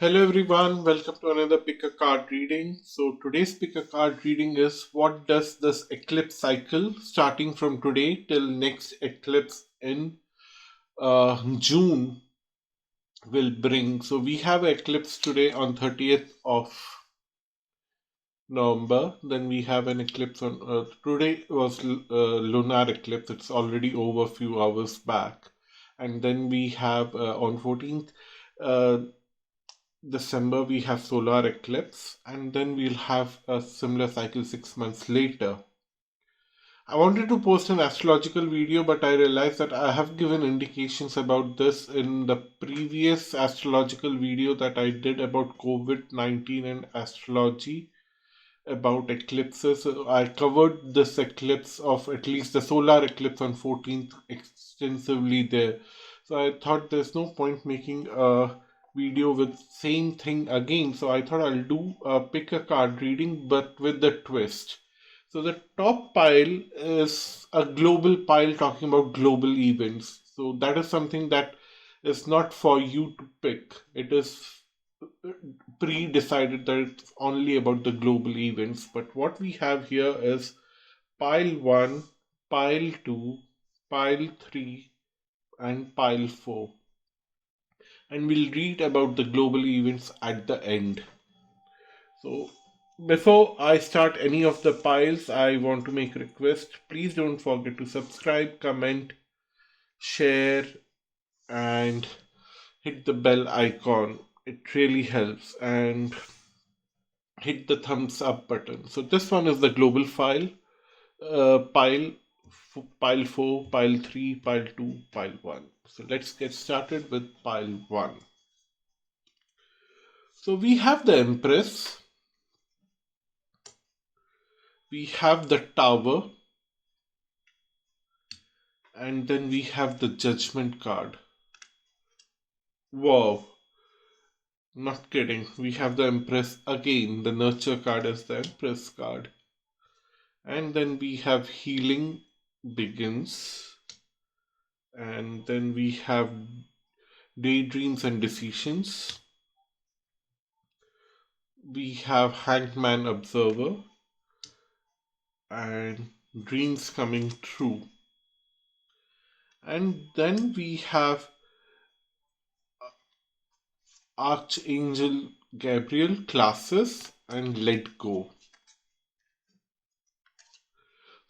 Hello everyone, welcome to another pick a card reading. So today's pick a card reading is what does this eclipse cycle starting from today till next eclipse in June will bring. So we have an eclipse today on 30th of November. Then we have an eclipse on today was lunar eclipse. It's already over a few hours back. And then we have on 14th December, we have solar eclipse, and then we'll have a similar cycle 6 months later. I wanted to post an astrological video, but I realized that I have given indications about this in the previous astrological video that I did about COVID-19 and astrology about eclipses. So I covered this eclipse of at least the solar eclipse on 14th extensively there. So I thought there's no point making a video with same thing again. So I thought I'll do a pick a card reading but with the twist. So the top pile is a global pile talking about global events. So that is something that is not for you to pick. It is pre-decided that it's only about the global events. But what we have here is pile 1, pile 2, pile 3, and pile 4. And we'll read about the global events at the end. So before I start any of the piles, I want to make a request. Please don't forget to subscribe, comment, share, and hit the bell icon. It really helps. And hit the thumbs up button. So this one is the global file, pile, pile 4, pile 3, pile 2, pile 1. So let's get started with pile 1. So we have the Empress, we have the Tower, and then we have the Judgment card. Wow, not kidding. We have the Empress again. The Nurture card is the Empress card. And then we have Healing Begins. And then we have Daydreams and Decisions. We have Hangman Observer and Dreams Coming True. And then we have Archangel Gabriel, Classes, and Let Go.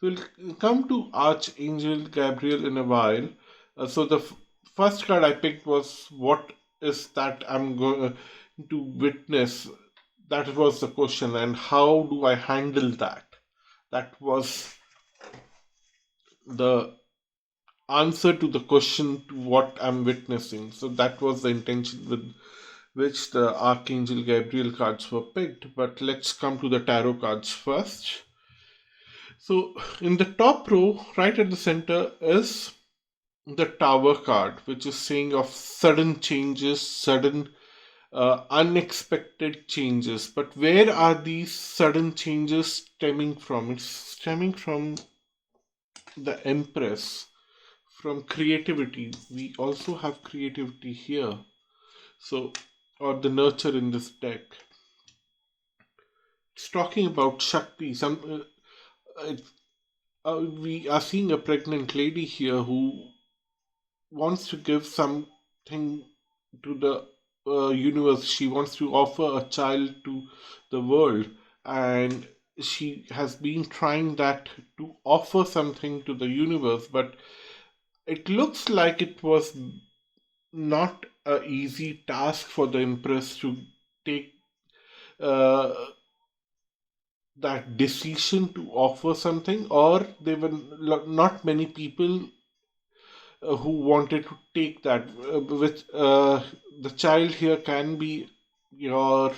So we'll come to Archangel Gabriel in a while. So the first card I picked was what is that I'm going to witness? That was the question, and how do I handle that? That was the answer to the question to what I'm witnessing. So that was the intention with which the Archangel Gabriel cards were picked. But let's come to the tarot cards first. So in the top row, right at the center, is the Tower card, which is saying of sudden changes, sudden unexpected changes. But where are these sudden changes stemming from? It's stemming from the Empress, from creativity. We also have creativity here. So, or the nurture in this deck. It's talking about Shakti. We are seeing a pregnant lady here who wants to give something to the universe. She wants to offer a child to the world, and she has been trying that to offer something to the universe, but it looks like it was not a easy task for the Empress to take uh, that decision to offer something, or there were not many people who wanted to take that. Which the child here can be your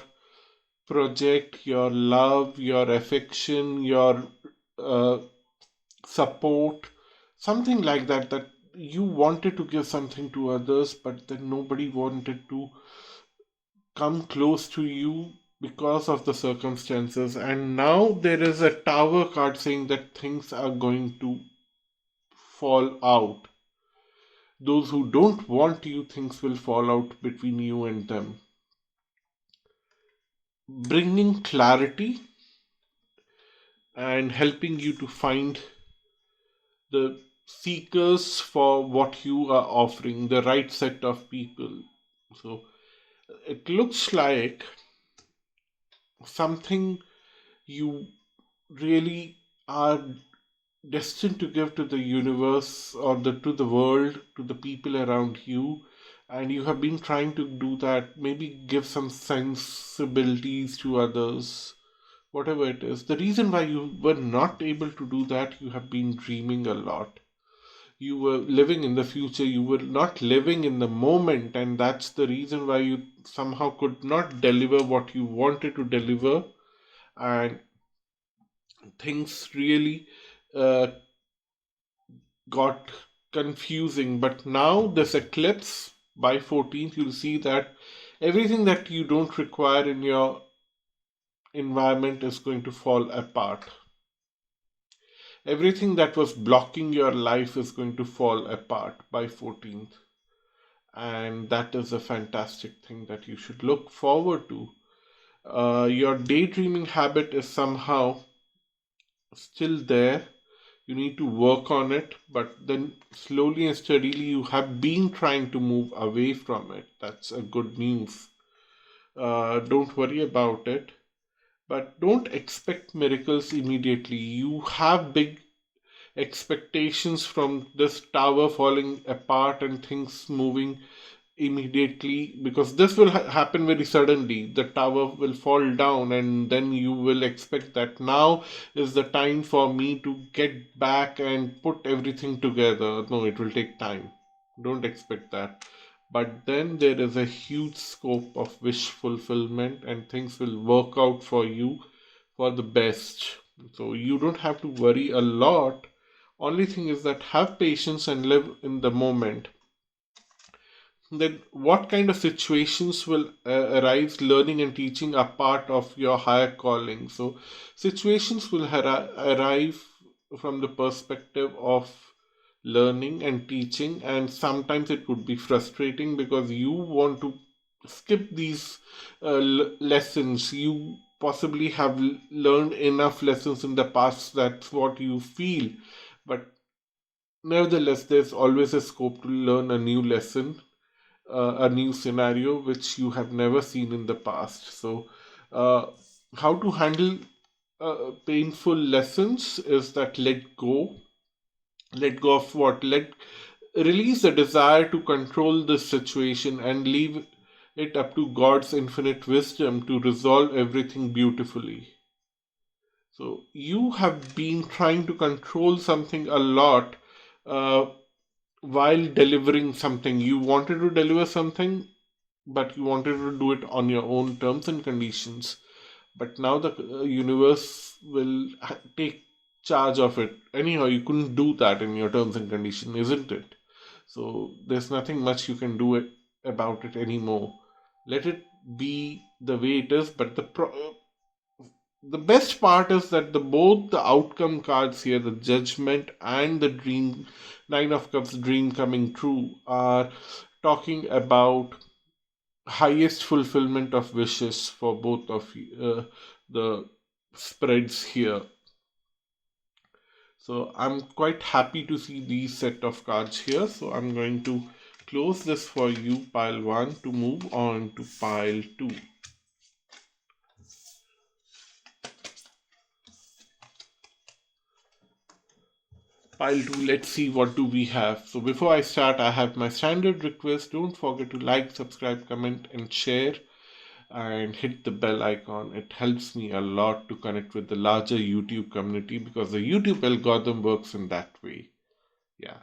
project, your love, your affection, your uh, support, something like that. That you wanted to give something to others, but then nobody wanted to come close to you because of the circumstances. And now there is a Tower card saying that things are going to fall out. Those who don't want you, things will fall out between you and them. bringing clarity and helping you to find the seekers for what you are offering, the right set of people. So it looks like something you really are destined to give to the universe or to the world, to the people around you, and you have been trying to do that, maybe give some sensibilities to others, whatever it is. The reason why you were not able to do that, you have been dreaming a lot. You were living in the future, you were not living in the moment, and that's the reason why you somehow could not deliver what you wanted to deliver, and things really uh, got confusing. But now, this eclipse by 14th, you'll see that everything that you don't require in your environment is going to fall apart. Everything that was blocking your life is going to fall apart by 14th. And that is a fantastic thing that you should look forward to. Your daydreaming habit is somehow still there. You need to work on it, but then slowly and steadily you have been trying to move away from it. That's a good news. Don't worry about it, but don't expect miracles immediately. You have big expectations from this tower falling apart and things moving immediately, because this will happen very suddenly. The tower will fall down, and then you will expect that now is the time for me to get back and put everything together. No, it will take time. Don't expect that. But then there is a huge scope of wish fulfillment, and things will work out for you for the best. So you don't have to worry a lot. Only thing is that have patience and live in the moment. Then what kind of situations will arise? Learning and teaching are part of your higher calling. So situations will arrive from the perspective of learning and teaching, and sometimes it could be frustrating because you want to skip these lessons. You possibly have learned enough lessons in the past, that's what you feel, but nevertheless there's always a scope to learn a new lesson, a new scenario which you have never seen in the past. So, uh, how to handle painful lessons is that let go. Let go of what? Release the desire to control this situation and leave it up to God's infinite wisdom to resolve everything beautifully. So, you have been trying to control something a lot uh, while delivering something. You wanted to deliver something, but you wanted to do it on your own terms and conditions. But now the universe will take charge of it. Anyhow, you couldn't do that in your terms and conditions, isn't it? So there's nothing much you can do about it anymore. Let it be the way it is. But the best part is that both the outcome cards here, the judgment and the dream, nine of cups dream coming true, are talking about highest fulfillment of wishes for both of the spreads here. So I'm quite happy to see these set of cards here. So I'm going to close this for you, pile 1, to move on to pile 2. Pile 2, let's see what do we have. So before I start, I have my standard request. Don't forget to like, subscribe, comment and share, and hit the bell icon. It helps me a lot to connect with the larger YouTube community because the YouTube algorithm works in that way. Yeah.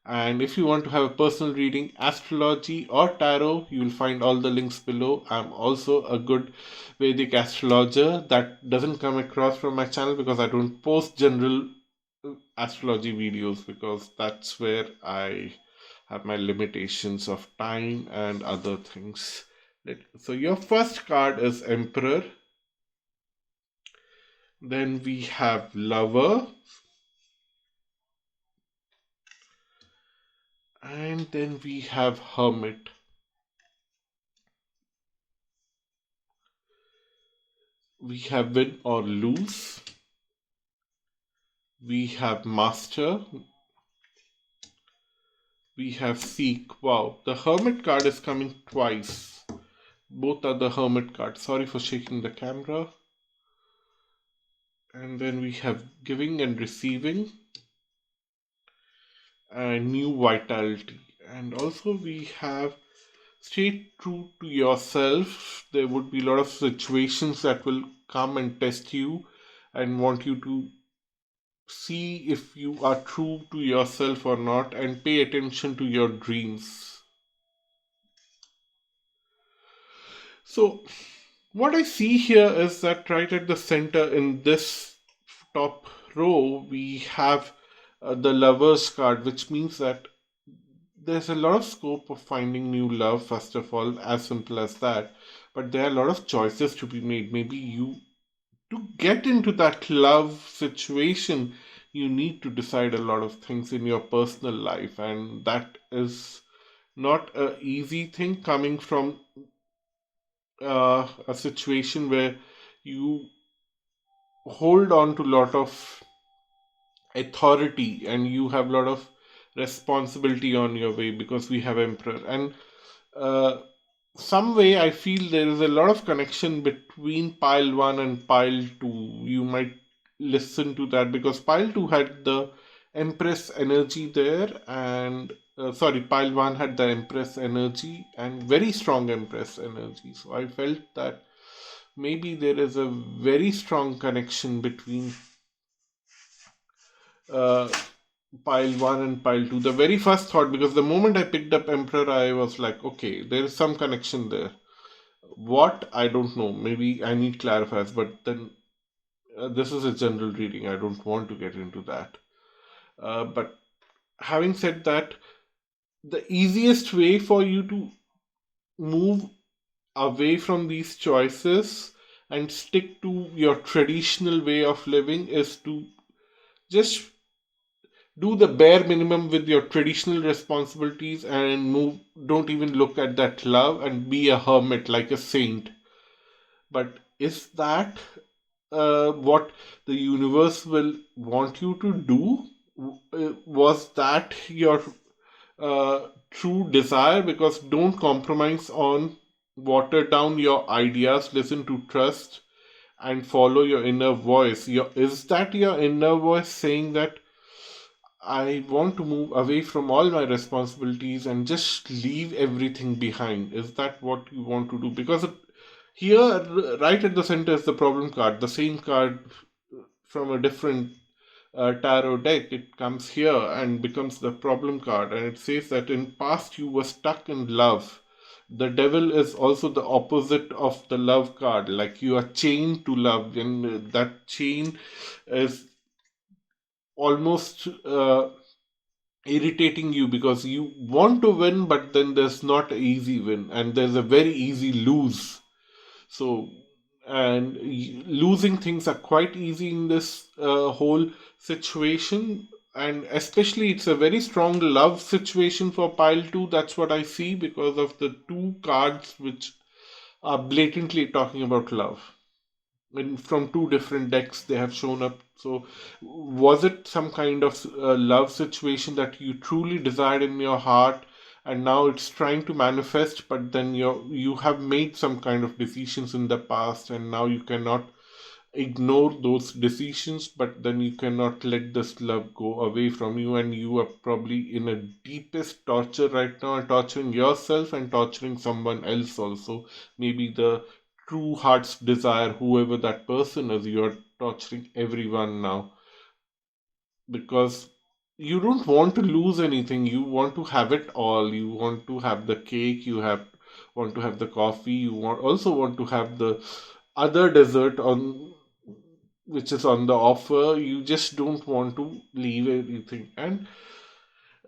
And if you want to have a personal reading, astrology or tarot, you will find all the links below. I'm also a good Vedic astrologer that doesn't come across from my channel because I don't post general astrology videos, because that's where I have my limitations of time and other things. So your first card is Emperor. Then we have Lover. And then we have Hermit. We have win or lose. We have master. We have seek. Wow, the hermit card is coming twice. Both are the hermit cards. Sorry for shaking the camera. And then we have giving and receiving and new vitality. And also we have stay true to yourself. There would be a lot of situations that will come and test you and want you to see if you are true to yourself or not, and pay attention to your dreams. So, what I see here is that right at the center in this top row, we have the Lover's card, which means that there's a lot of scope of finding new love, first of all, as simple as that. But there are a lot of choices to be made. Maybe you, to get into that love situation, you need to decide a lot of things in your personal life, and that is not a easy thing coming from a situation where you hold on to a lot of authority and you have a lot of responsibility on your way, because we have emperor. And uh, some way I feel there is a lot of connection between pile 1 and pile 2. You might listen to that because pile 2 had the empress energy there, and sorry, pile 1 had the empress energy and very strong empress energy. So I felt that maybe there is a very strong connection between uh, pile 1 and pile 2. The very first thought, because the moment I picked up emperor, I was like, okay, there is some connection there. What? I don't know. Maybe I need clarifiers, but then this is a general reading. I don't want to get into that. But having said that, the easiest way for you to move away from these choices and stick to your traditional way of living is to just do the bare minimum with your traditional responsibilities and move. Don't even look at that love and be a hermit like a saint. But is that what the universe will want you to do? Was that your true desire? Because don't compromise on, water down your ideas, listen to trust and follow your inner voice. Is that your inner voice saying that I want to move away from all my responsibilities and just leave everything behind? Is that what you want to do? Because here, right at the center, is the problem card, the same card from a different tarot deck. It comes here and becomes the problem card, and it says that in past you were stuck in love. The devil is also the opposite of the love card, like you are chained to love, and that chain is almost irritating you because you want to win, but then there's not an easy win and there's a very easy lose. So, and losing things are quite easy in this whole situation, and especially it's a very strong love situation for pile 2. That's what I see because of the two cards which are blatantly talking about love. And from two different decks they have shown up. So was it some kind of love situation that you truly desired in your heart, and now it's trying to manifest, but then you have made some kind of decisions in the past, and now you cannot ignore those decisions, but then you cannot let this love go away from you, and you are probably in a deepest torture right now, and torturing yourself and torturing someone else also. Maybe the true heart's desire, whoever that person is, you are torturing everyone now, because you don't want to lose anything. You want to have it all. You want to have the cake, you have want to have the coffee, also want to have the other dessert on which is on the offer. You just don't want to leave anything, and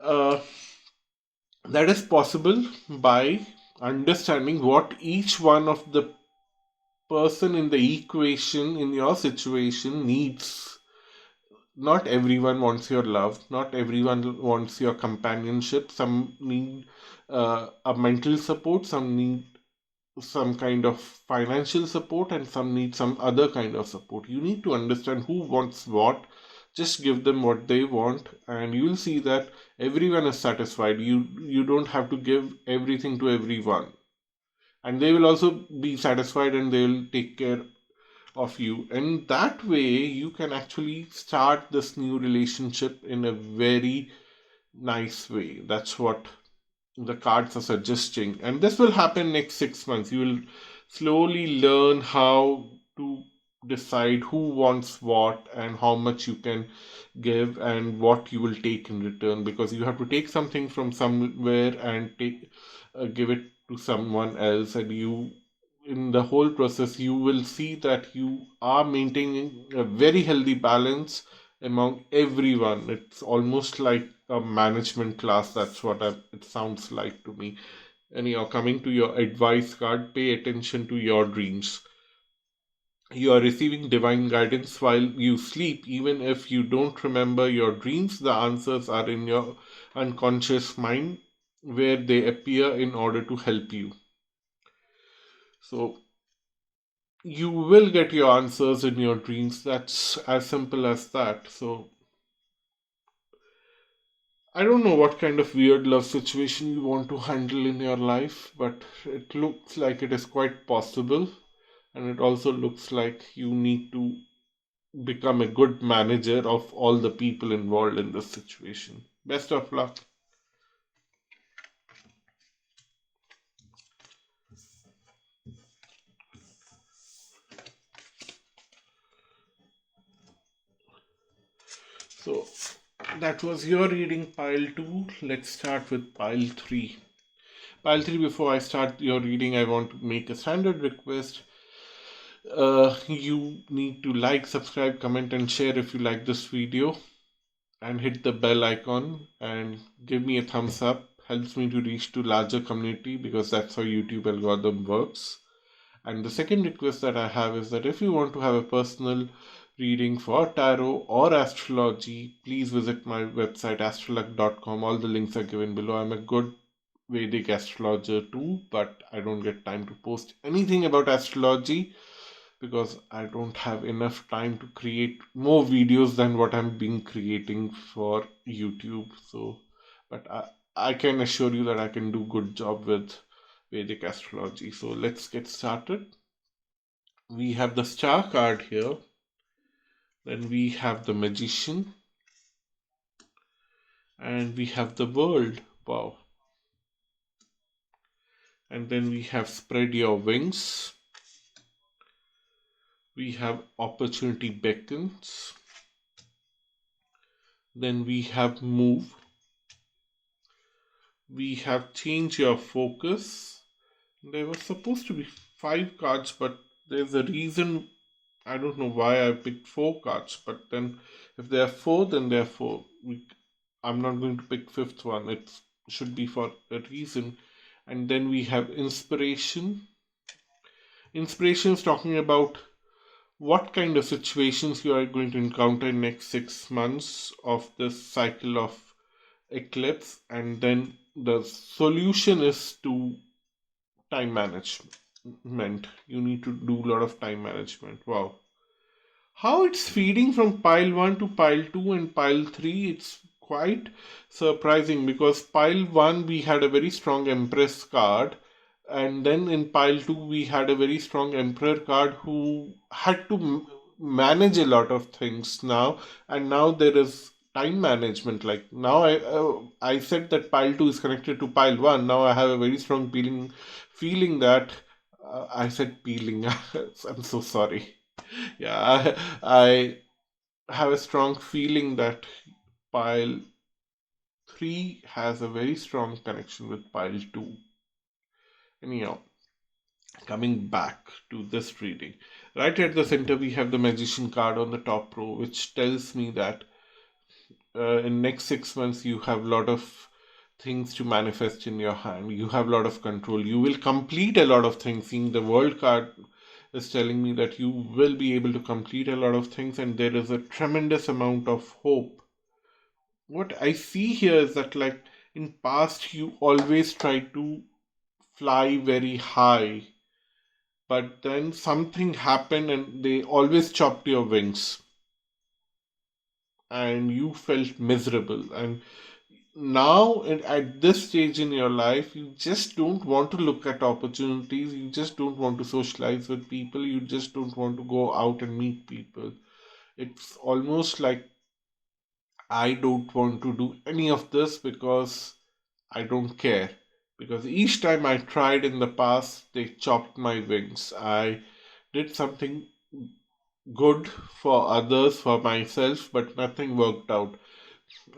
uh, that is possible by understanding what each one of the person in the equation in your situation needs. Not everyone wants your love, not everyone wants your companionship. Some need a mental support, some need some kind of financial support and some need some other kind of support. You need to understand who wants what. Just give them what they want, and you'll see that everyone is satisfied. You don't have to give everything to everyone, and they will also be satisfied and they will take care of you. And that way you can actually start this new relationship in a very nice way. That's what the cards are suggesting, and this will happen next 6 months. You will slowly learn how to decide who wants what and how much you can give and what you will take in return, because you have to take something from somewhere and give it to someone else. And you, in the whole process, you will see that you are maintaining a very healthy balance among everyone. It's almost like a management class. That's what it sounds like to me. Anyhow, coming to your advice card, pay attention to your dreams. You are receiving divine guidance while you sleep. Even if you don't remember your dreams, the answers are in your unconscious mind where they appear in order to help you. So, you will get your answers in your dreams. That's as simple as that. So, I don't know what kind of weird love situation you want to handle in your life, but it looks like it is quite possible. And it also looks like you need to become a good manager of all the people involved in this situation. Best of luck. So, that was your reading, pile 2. Let's start with pile 3. Pile 3, before I start your reading, I want to make a standard request. You need to like, subscribe, comment, and share if you like this video, and hit the bell icon and give me a thumbs up. Helps me to reach to larger community, because that's how YouTube algorithm works. And the second request that I have is that if you want to have a personal reading for tarot or astrology, please visit my website astralluck.com. All the links are given below. I'm a good Vedic astrologer too, but I don't get time to post anything about astrology because I don't have enough time to create more videos than what I'm been creating for YouTube. So, but I can assure you that I can do good job with Vedic astrology. So let's get started. We have the star card here. Then we have the magician. And we have the world. Wow. And then we have spread your wings. We have opportunity beckons. Then we have move. We have change your focus. There were supposed to be 5 cards, but there's a reason. I don't know why I picked 4 cards, but then if there are 4, then there are 4. I'm not going to pick 5th one. It should be for a reason. And then we have inspiration. Inspiration is talking about what kind of situations you are going to encounter in next 6 months of this cycle of eclipse, and then the solution is to time management. You need to do a lot of time management. Wow. How it's feeding from pile 1 to pile 2 and pile 3, it's quite surprising, because pile 1 we had a very strong Empress card, and then in pile 2 we had a very strong Emperor card who had to manage a lot of things now, and now there is time management. Like now I said that pile 2 is connected to pile 1. Now I have a very strong feeling that I said peeling. I'm so sorry. Yeah, I have a strong feeling that pile 3 has a very strong connection with pile 2. Anyhow, coming back to this reading, right at the center we have the magician card on the top row, which tells me that in next 6 months you have a lot of things to manifest in your hand. You have a lot of control. You will complete a lot of things. Seeing the world card is telling me that you will be able to complete a lot of things, and there is a tremendous amount of hope. What I see here is that, like in past, you always try to fly very high, but then something happened and they always chopped your wings and you felt miserable. And now, at this stage in your life, you just don't want to look at opportunities, you just don't want to socialize with people, you just don't want to go out and meet people. It's almost like I don't want to do any of this because I don't care. Because each time I tried in the past, they chopped my wings. I did something good for others, for myself, but nothing worked out.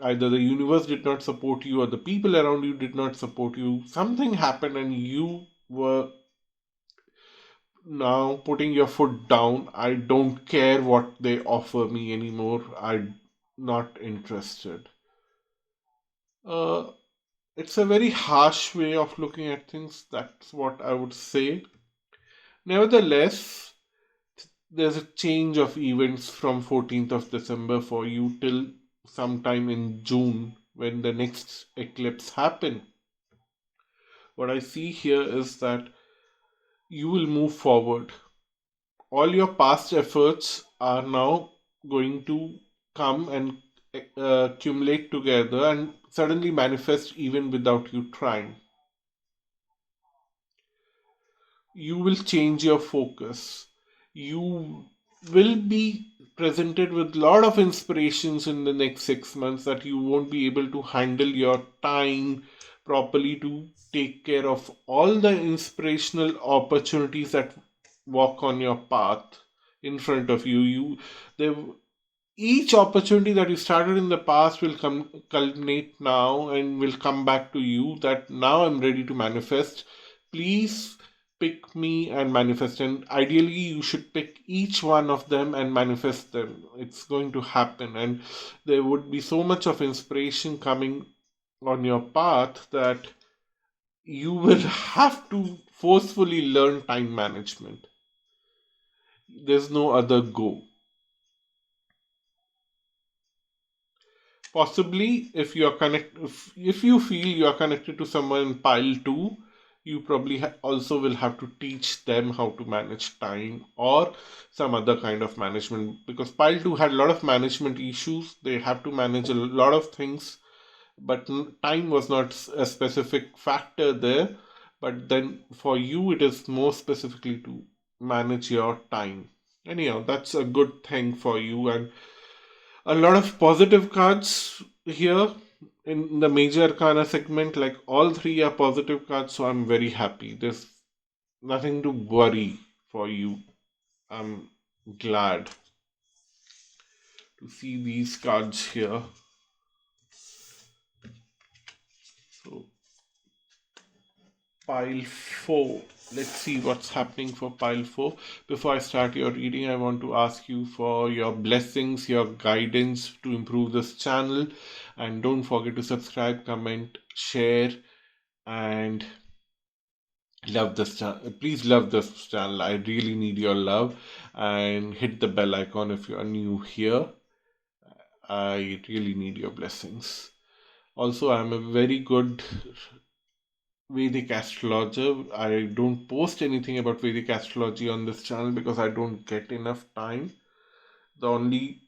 Either the universe did not support you or the people around you did not support you. Something happened and you were now putting your foot down. I don't care what they offer me anymore. I'm not interested. Uh, it's a very harsh way of looking at things. That's what I would say. Nevertheless, there's a change of events from 14th of December for you till sometime in June when the next eclipse happen. What I see here is that you will move forward. All your past efforts are now going to come and accumulate together and suddenly manifest even without you trying. You will change your focus. You will be presented with a lot of inspirations in the next 6 months that you won't be able to handle your time properly to take care of all the inspirational opportunities that walk on your path in front of you. There each opportunity that you started in the past will come culminate now and will come back to you that now I'm ready to manifest. Please pick me and manifest. And ideally, you should pick each one of them and manifest them. It's going to happen. And there would be so much of inspiration coming on your path that you will have to forcefully learn time management. There's no other go. Possibly, if you feel you are connected to someone in pile 2, you probably also will have to teach them how to manage time or some other kind of management, because pile 2 had a lot of management issues. They have to manage a lot of things, but time was not a specific factor there. But then for you, it is more specifically to manage your time. Anyhow, that's a good thing for you, and a lot of positive cards here in the major arcana segment. Like all three are positive cards, so I'm very happy. There's nothing to worry for you. I'm glad to see these cards here. So, pile 4. Let's see what's happening for pile 4. Before I start your reading, I want to ask you for your blessings, your guidance to improve this channel. And don't forget to subscribe, comment, share, and love this channel. Please love this channel. I really need your love. And hit the bell icon if you are new here. I really need your blessings. Also, I'm a very good Vedic astrologer. I don't post anything about Vedic astrology on this channel because I don't get enough time. The only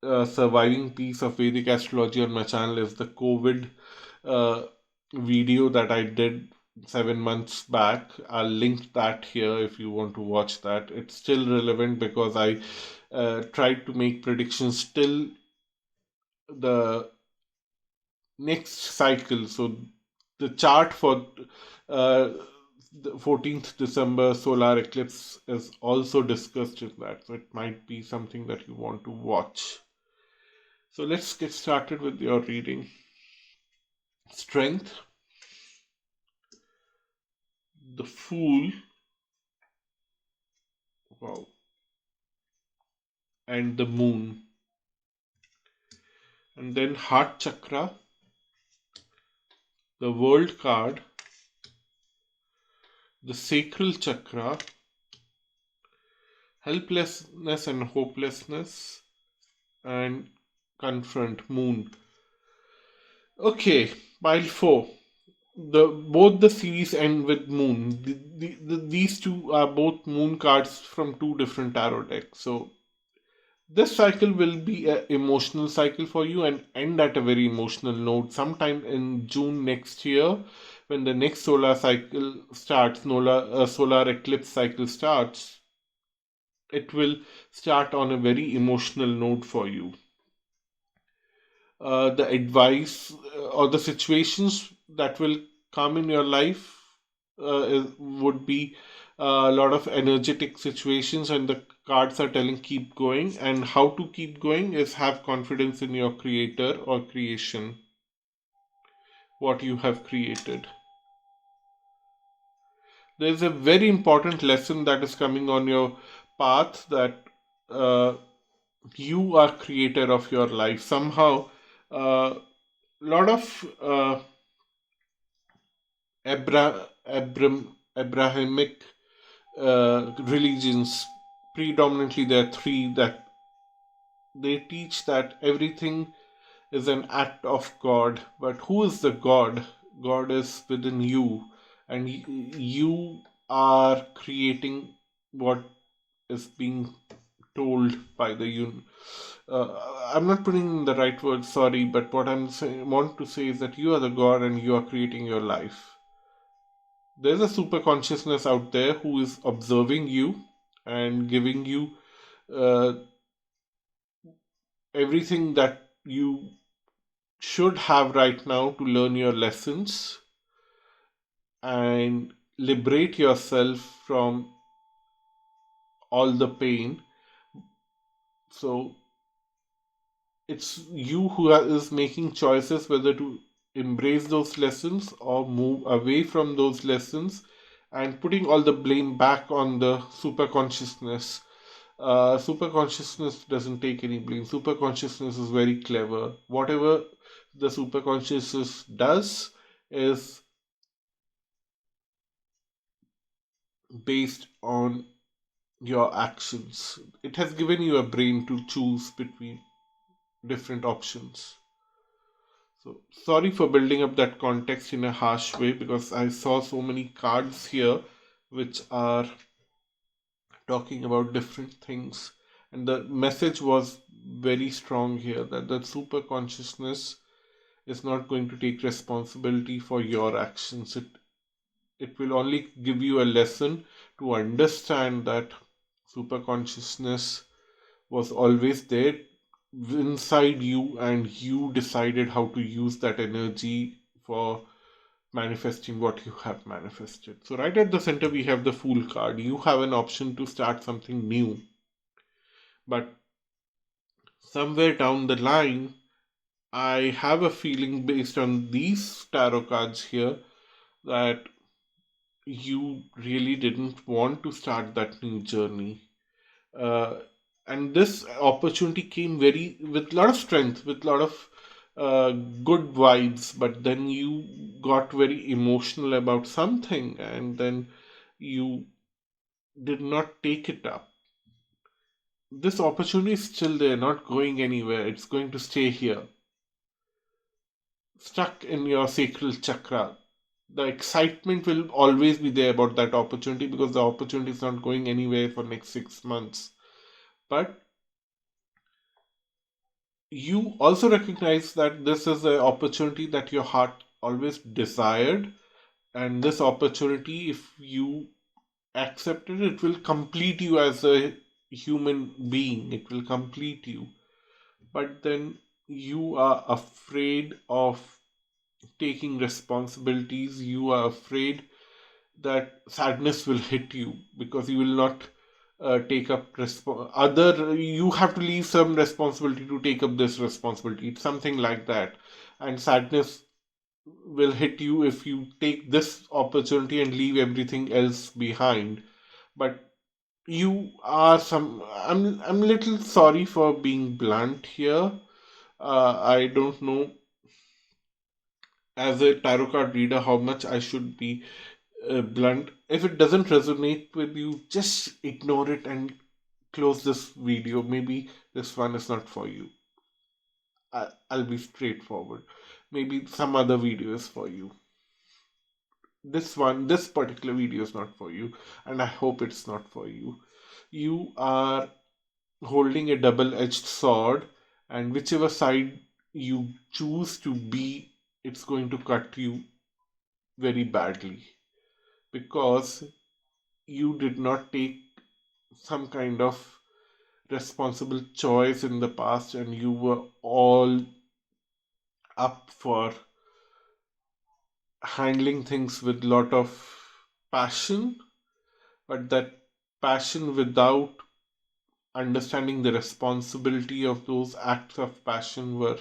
surviving piece of Vedic astrology on my channel is the COVID uh, video that I did 7 months back. I'll link that here if you want to watch that. It's still relevant because I tried to make predictions till the next cycle. So the chart for uh, the 14th December solar eclipse is also discussed in that. So it might be something that you want to watch. So let's get started with your reading. Strength, the Fool, wow, and the Moon. And then Heart Chakra, the World card, the Sacral Chakra, Helplessness and Hopelessness, and Confront, Moon. Okay, pile 4. both the series end with moon. These two are both moon cards from two different tarot decks. So this cycle will be an emotional cycle for you and end at a very emotional note sometime in June next year when the next solar cycle starts, solar eclipse cycle starts. It will start on a very emotional note for you. The advice or the situations that will come in your life would be a lot of energetic situations, and the cards are telling keep going. And how to keep going is have confidence in your creator or creation, what you have created. There's a very important lesson that is coming on your path, that uh, you are creator of your life somehow. Lot of Abrahamic religions, predominantly there are three, that they teach that everything is an act of God. But who is the God? God is within you, and you are creating what is being told by the I'm not putting in the right word, sorry, but what want to say is that you are the God and you are creating your life. There's a super consciousness out there who is observing you and giving you uh, everything that you should have right now to learn your lessons and liberate yourself from all the pain. So it's you who is making choices whether to embrace those lessons or move away from those lessons, and putting all the blame back on the super consciousness. Super consciousness doesn't take any blame. Super consciousness is very clever. Whatever the super consciousness does is based on your actions. It has given you a brain to choose between different options. So, sorry for building up that context in a harsh way, because I saw so many cards here which are talking about different things, and the message was very strong here that the super consciousness is not going to take responsibility for your actions. It will only give you a lesson to understand that super consciousness was always there inside you, and you decided how to use that energy for manifesting what you have manifested. So, right at the center, we have the Fool card. You have an option to start something new, but somewhere down the line, I have a feeling based on these tarot cards here that you really didn't want to start that new journey. Uh, and this opportunity came very with a lot of strength, with a lot of good vibes, but then you got very emotional about something, and then you did not take it up. This opportunity is still there, not going anywhere. It's going to stay here, stuck in your sacral chakra. The excitement will always be there about that opportunity, because the opportunity is not going anywhere for next 6 months. But you also recognize that this is an opportunity that your heart always desired, and this opportunity, if you accept it, it will complete you as a human being. It will complete you. But then you are afraid of taking responsibilities. You are afraid that sadness will hit you because you will not take up other. You have to leave some responsibility to take up this responsibility. It's something like that, and sadness will hit you if you take this opportunity and leave everything else behind. But you are some. I'm little sorry for being blunt here. I don't know, as a tarot card reader, how much I should be blunt. If it doesn't resonate with you, just ignore it and close this video. Maybe this one is not for you. I'll be straightforward. Maybe some other video is for you. this particular video is not for you, and I hope it's not for you. You are holding a double-edged sword, and whichever side you choose to be, it's going to cut you very badly, because you did not take some kind of responsible choice in the past, and you were all up for handling things with lot of passion, but that passion without understanding the responsibility of those acts of passion were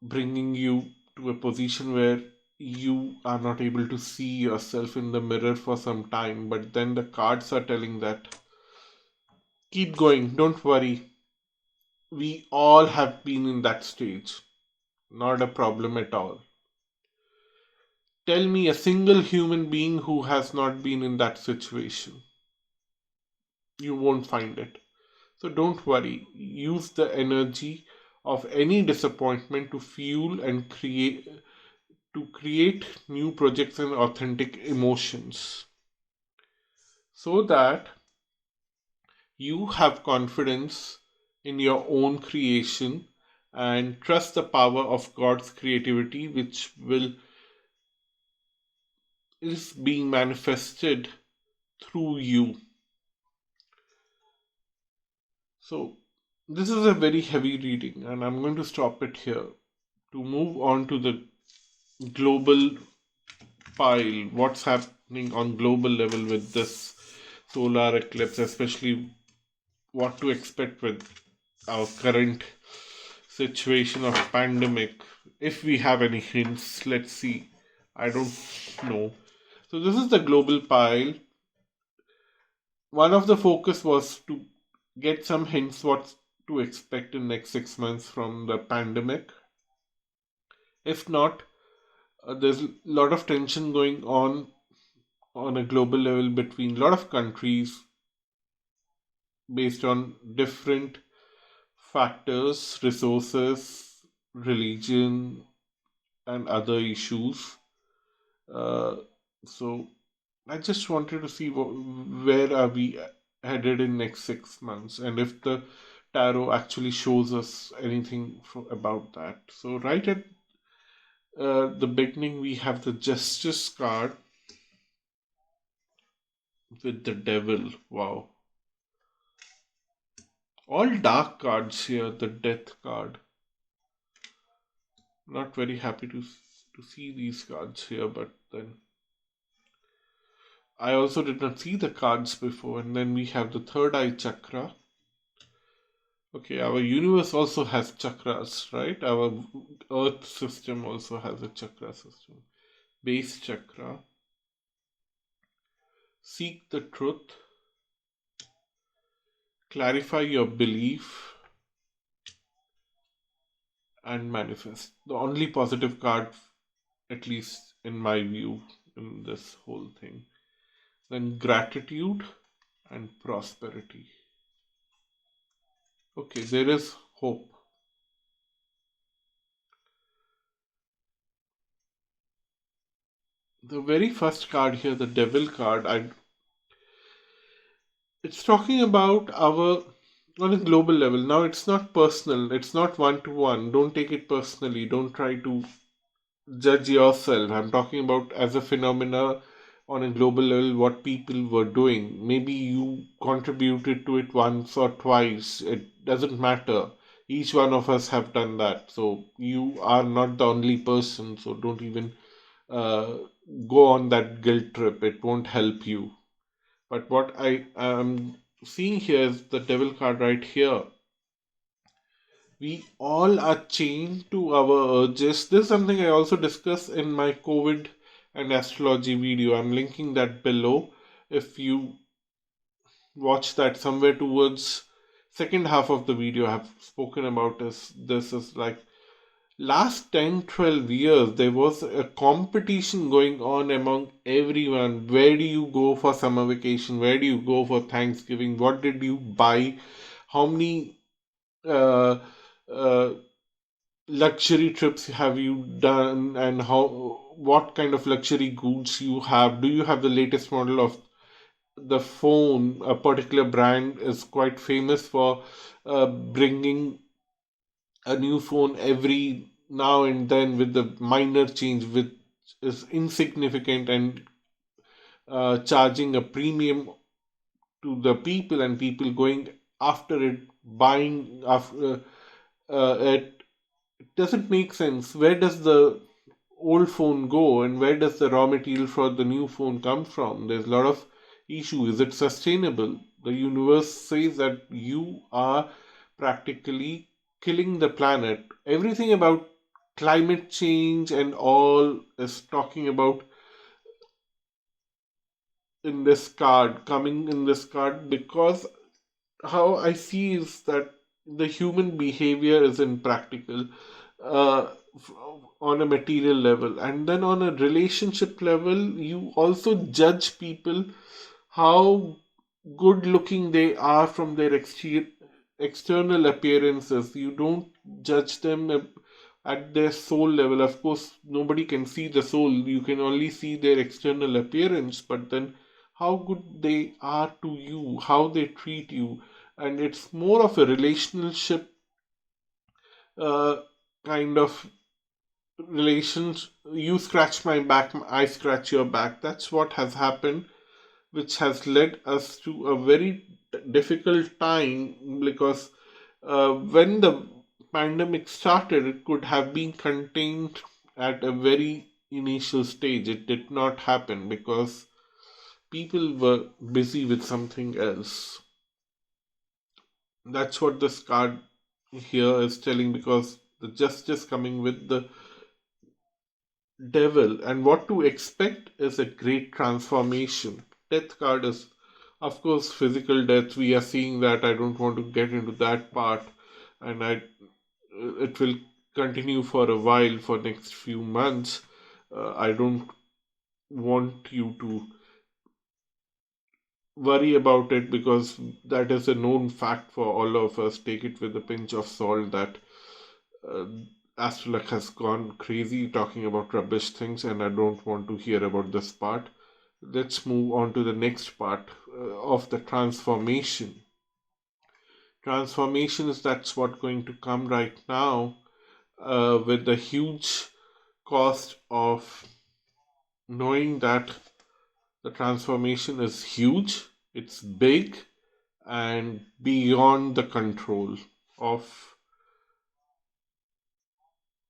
bringing you to a position where you are not able to see yourself in the mirror for some time. But then the cards are telling that keep going, don't worry. We all have been in that stage. Not a problem at all. Tell me a single human being who has not been in that situation. You won't find it. So don't worry. Use the energy of any disappointment to fuel and create new projects and authentic emotions, so that you have confidence in your own creation and trust the power of God's creativity, which will is being manifested through you. So this is a very heavy reading, and I'm going to stop it here to move on to the global pile. What's happening on global level with this solar eclipse, especially what to expect with our current situation of pandemic. If we have any hints, let's see. I don't know. So this is the global pile. One of the focus was to get some hints what to expect in next 6 months from the pandemic. If not, there's a lot of tension going on a global level between a lot of countries based on different factors, resources, religion, and other issues. Uh, so I just wanted to see where are we headed in next 6 months, and if the tarot actually shows us anything about that. So right at the beginning, we have the Justice card with the Devil. Wow, all dark cards here. The Death card. Not very happy to see these cards here, but then I also did not see the cards before. And then we have the third eye chakra. Okay, our universe also has chakras, right? Our earth system also has a chakra system. Base chakra. Seek the truth. Clarify your belief. And manifest. The only positive card, at least in my view, in this whole thing. Then gratitude and prosperity. Okay, there is hope. The very first card here, the Devil card, it's talking about our on a global level. Now, it's not personal, it's not one to one. Don't take it personally. Don't try to judge yourself. I'm talking about as a phenomena on a global level, what people were doing. Maybe you contributed to it once or twice. It doesn't matter. Each one of us have done that. So you are not the only person. So don't even uh, go on that guilt trip. It won't help you. But what I am seeing here is the Devil card right here. We all are chained to our urges. This is something I also discuss in my COVID and astrology video. I'm linking that below. If you watch that somewhere towards second half of the video, I have spoken about this is like last 10-12 years there was a competition going on among everyone. Where do you go for summer vacation? Where do you go for Thanksgiving? What did you buy? How many uh, uh, luxury trips have you done, and how, what kind of luxury goods you have? Do you have the latest model of the phone? A particular brand is quite famous for bringing a new phone every now and then with the minor change, which is insignificant, and charging a premium to the people, and people going after it, buying after it. It doesn't make sense. Where does the old phone go, and where does the raw material for the new phone come from? There's a lot of issue. Is it sustainable? The universe says that you are practically killing the planet. Everything about climate change and all is talking about in this card, coming in this card, because how I see is that the human behavior is impractical, uh, f- on a material level, and then on a relationship level, you also judge people how good looking they are from their external appearances. You don't judge them at their soul level. Of course, nobody can see the soul, you can only see their external appearance, but then how good they are to you, how they treat you. And it's more of a relationship, uh, kind of relations. You scratch my back, I scratch your back. That's what has happened, which has led us to a very difficult time, because when the pandemic started, it could have been contained at a very initial stage. It did not happen because people were busy with something else. That's what this card here is telling, because the justice coming with the devil, and what to expect is a great transformation. Death card is, of course, physical death. We are seeing that. I don't want to get into that part, and it will continue for a while, for next few months. I don't want you to worry about it, because that is a known fact for all of us. Take it with a pinch of salt that uh, Astral Luck has gone crazy talking about rubbish things, and I don't want to hear about this part. Let's move on to the next part of the transformation. Transformation is that's what going to come right now, with the huge cost of knowing that the transformation is huge, it's big, and beyond the control of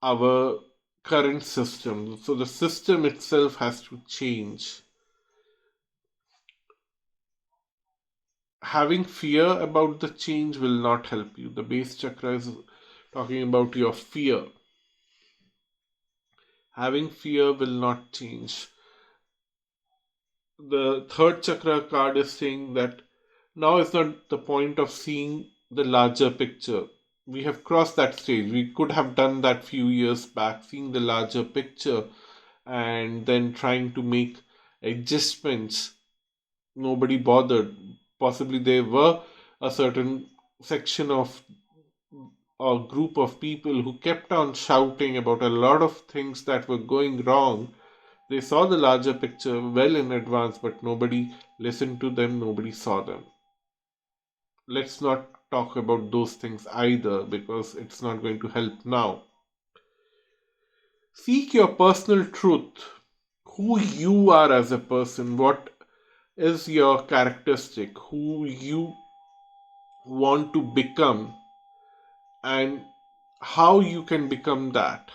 our current system. So the system itself has to change. Having fear about the change will not help you. The base chakra is talking about your fear. Having fear will not change. The third chakra card is saying that now is not the point of seeing the larger picture. We have crossed that stage. We could have done that few years back, seeing the larger picture and then trying to make adjustments. Nobody bothered. Possibly there were a certain section of a group of people who kept on shouting about a lot of things that were going wrong. They saw the larger picture well in advance, but nobody listened to them, nobody saw them. Let's not talk about those things either, because it's not going to help now. Seek your personal truth, who you are as a person, what is your characteristic, who you want to become, and how you can become that.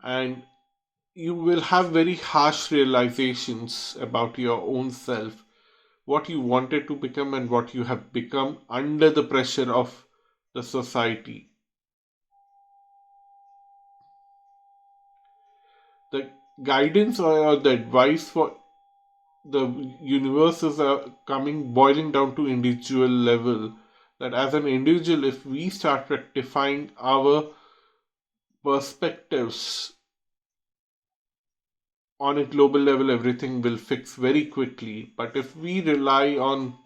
And you will have very harsh realizations about your own self, what you wanted to become and what you have become under the pressure of the society. The guidance or the advice for the universe is coming boiling down to individual level. That as an individual, if we start rectifying our perspectives on a global level, everything will fix very quickly. But if we rely on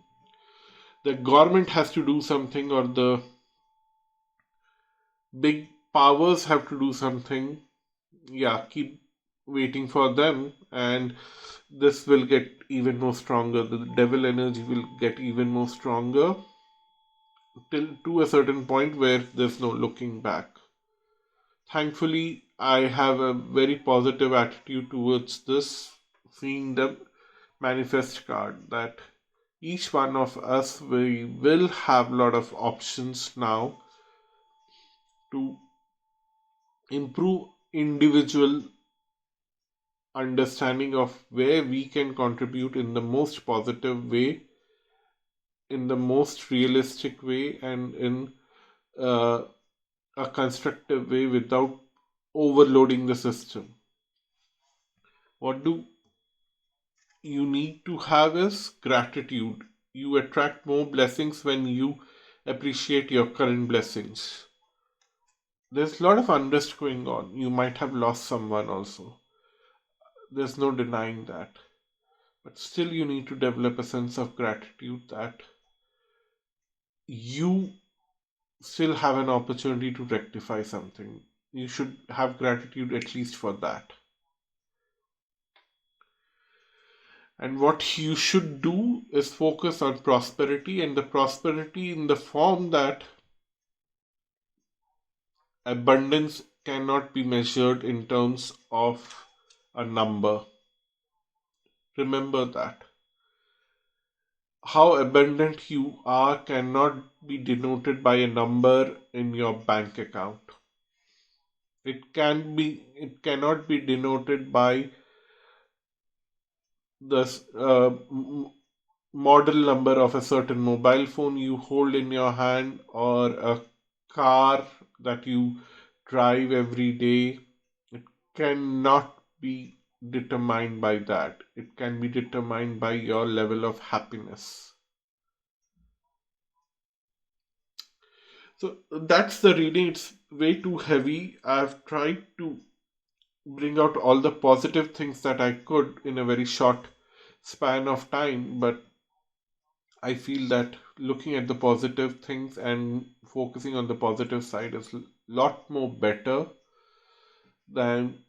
the government has to do something, or the big powers have to do something. Yeah, keep waiting for them, and this will get even more stronger. The devil energy will get even more stronger till to a certain point where there's no looking back. Thankfully, I have a very positive attitude towards this, seeing the manifest card that each one of us, we will have a lot of options now to improve individual understanding of where we can contribute in the most positive way, in the most realistic way, and in uh, a constructive way without overloading the system. What do you need to have is gratitude. You attract more blessings when you appreciate your current blessings. There's a lot of unrest going on. You might have lost someone also. There's no denying that. But still, you need to develop a sense of gratitude that you still have an opportunity to rectify something. You should have gratitude at least for that. And what you should do is focus on prosperity, and the prosperity in the form that abundance cannot be measured in terms of a number. Remember that. How abundant you are cannot be denoted by a number in your bank account. It cannot be denoted by the model number of a certain mobile phone you hold in your hand, or a car that you drive every day. It cannot be determined by that. It can be determined by your level of happiness. So that's the reading. It's way too heavy. I've tried to bring out all the positive things that I could in a very short span of time, but I feel that looking at the positive things and focusing on the positive side is a lot more better than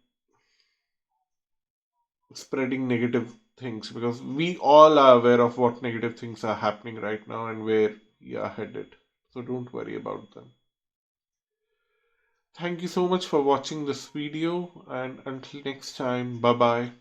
spreading negative things, because we all are aware of what negative things are happening right now and where we are headed. So don't worry about them. Thank you so much for watching this video, and until next time, bye bye.